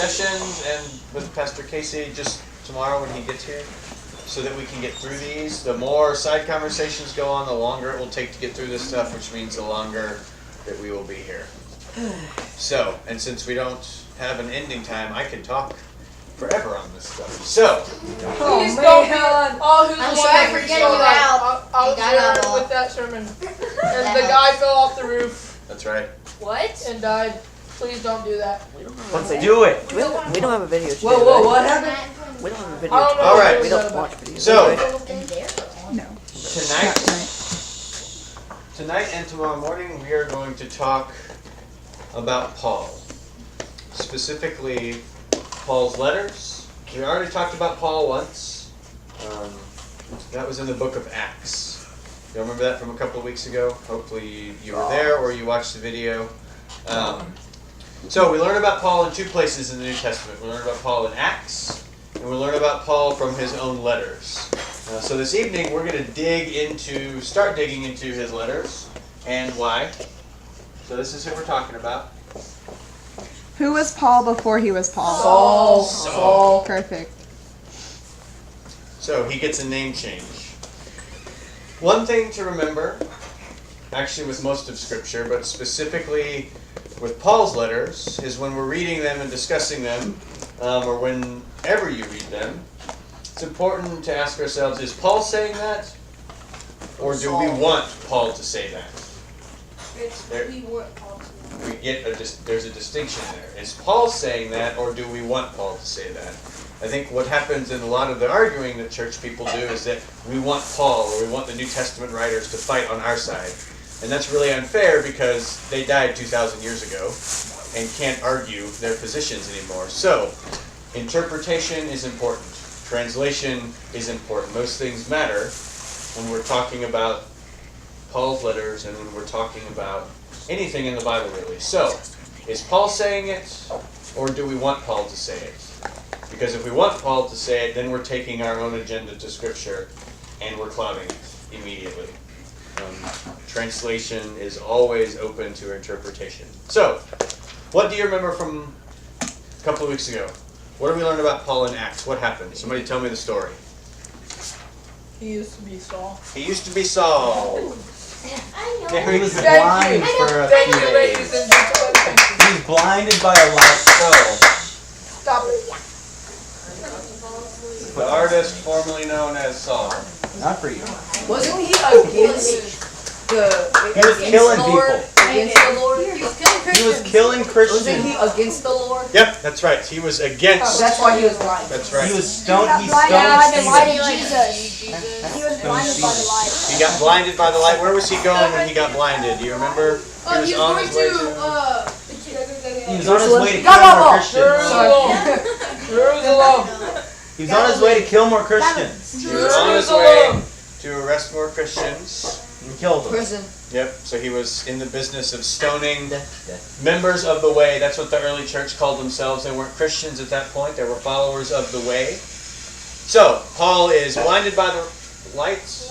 sessions and with Pastor Casey just tomorrow when he gets here, so that we can get through these. The more side conversations go on, the longer it will take to get through this stuff, which means the longer that we will be here. So, and since we don't have an ending time, I can talk forever on this stuff. So, Please don't be all who's I'm alive sorry for so getting you that out. I was You got there out. with that sermon. And the guy fell off the roof that's right. What? and died. Please don't do that. Let's do it. We don't have a video today. Whoa, whoa, right? what happened? We don't have a video I don't today. know All what right. it We was don't about. watch videos. So, right? No. Tonight and tomorrow morning, we are going to talk about Paul. Specifically, Paul's letters. We already talked about Paul once. That was in the book of Acts. You remember that from a couple of weeks ago? Hopefully you were there or you watched the video. So we learn about Paul in two places in the New Testament. We learn about Paul in Acts, and we learn about Paul from his own letters. So this evening we're going to start digging into his letters and why. So this is who we're talking about. Who was Paul before he was Saul. Paul? Saul. Perfect. So he gets a name change. One thing to remember, actually with most of Scripture, but specifically with Paul's letters, is when we're reading them and discussing them, or whenever you read them, it's important to ask ourselves, is Paul saying that? Or do we want Paul to say that? We want Paul to. There's a distinction there. Is Paul saying that, or do we want Paul to say that? I think what happens in a lot of the arguing that church people do is that we want Paul, or we want the New Testament writers to fight on our side. And that's really unfair because they died 2,000 years ago and can't argue their positions anymore. So, interpretation is important. Translation is important. Those things matter when we're talking about Paul's letters and when we're talking about anything in the Bible, really. So, is Paul saying it, or do we want Paul to say it? Because if we want Paul to say it, then we're taking our own agenda to Scripture and we're clouding it immediately. Translation is always open to interpretation. So, what do you remember from a couple of weeks ago? What did we learn about Paul in Acts? What happened? Somebody tell me the story. He used to be Saul. He used to be Saul. I know. Very He was good. blind for a Thank few you, ladies days. and gentlemen. Thank you. He was blinded by a light. Stop it. The artist formerly known as Saul. Not for you. Wasn't he against the He was killing Lord? people. Against the Lord? He was killing He was Christians. killing Wasn't Christians. he against the Lord? Yep, that's right. He was against. That's why he was blind. That's right. He was stoned. He Blinded stoned by the light Stephen. of Jesus. He was blinded by the light. He got blinded by the light. Where was he going when he got blinded? Do you remember? He was on his way to. He was on his way to Go, kill go, more go. Christians. Jerusalem. He was on his way to kill more Christians. He was on his way to arrest more Christians. And killed them. Prison. Yep. So he was in the business of stoning Death. members of the way. That's what the early church called themselves. They weren't Christians at that point. They were followers of the way. So Paul is blinded by the lights.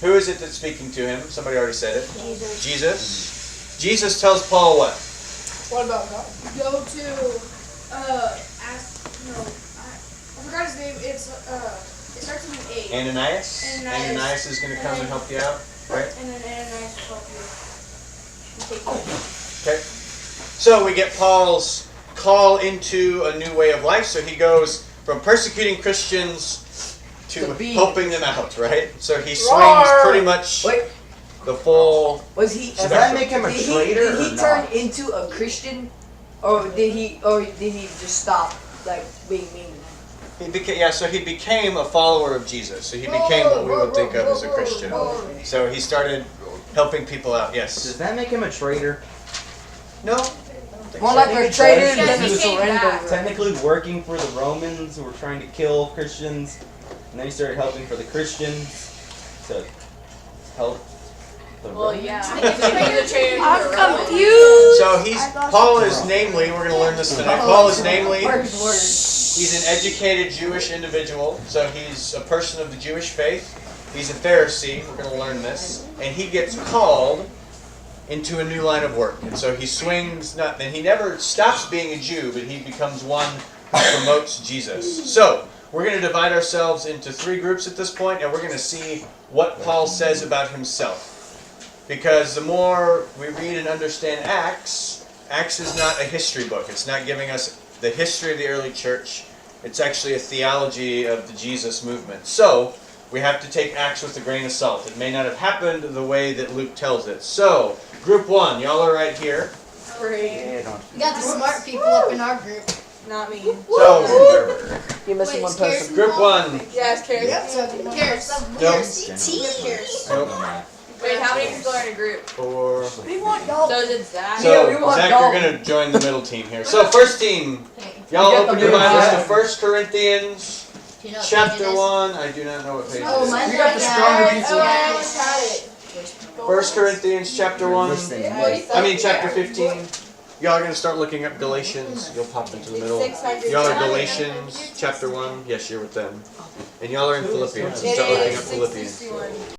Who is it that's speaking to him? Somebody already said it. Jesus. Jesus tells Paul what? What about God? Go to I forgot his name. It starts with an A. Ananias. Ananias. Ananias is going to come and help you out, right? And then Ananias will help you. Take it. Okay. So we get Paul's call into a new way of life. So he goes from persecuting Christians to helping them out, right? So he swings pretty much Wait, the full. was he? Does that make him a Did traitor he or turn not? into a Christian, or did he just stop like being mean to them? So he became a follower of Jesus. So he became what we would think of as a Christian. So he started helping people out. Yes. Does that make him a traitor? No. More like a traitor Because than he a came back. surrender. Technically working for the Romans who were trying to kill Christians, and then he started helping for the Christians to help the Well, Romans. yeah. I'm confused. So Paul is namely, we're going to learn this tonight. Paul is namely, he's an educated Jewish individual. So he's a person of the Jewish faith. He's a Pharisee. We're going to learn this. And he gets called into a new line of work. And so he swings, and he never stops being a Jew, but he becomes one who promotes Jesus. So, we're going to divide ourselves into 3 groups at this point, and we're going to see what Paul says about himself. Because the more we read and understand Acts, Acts is not a history book. It's not giving us the history of the early church. It's actually a theology of the Jesus movement. So, we have to take Acts with a grain of salt. It may not have happened the way that Luke tells it. So, group 1, y'all are right here. Great. We got the smart people up in our group. Not me. So, You're missing one person. group 1. Yes, Carrie. Yep, so cares. Nope. Wait, how many people are in a group? 4. We want y'all. So is it Zach? So, we want Zach, y'all. you're going to join the middle team here. So, first team, y'all You got open the your Bibles middle to 1 Corinthians chapter 1. I do not know what page Oh, it is. mine's We got the stronger people. I almost had it. 1 Corinthians chapter 1. Listening. I mean, chapter 15. Y'all are going to start looking up Galatians. You'll pop into the middle. Y'all are Galatians chapter 1. Yes, you're with them. And y'all are in Philippians. Start looking up Philippians.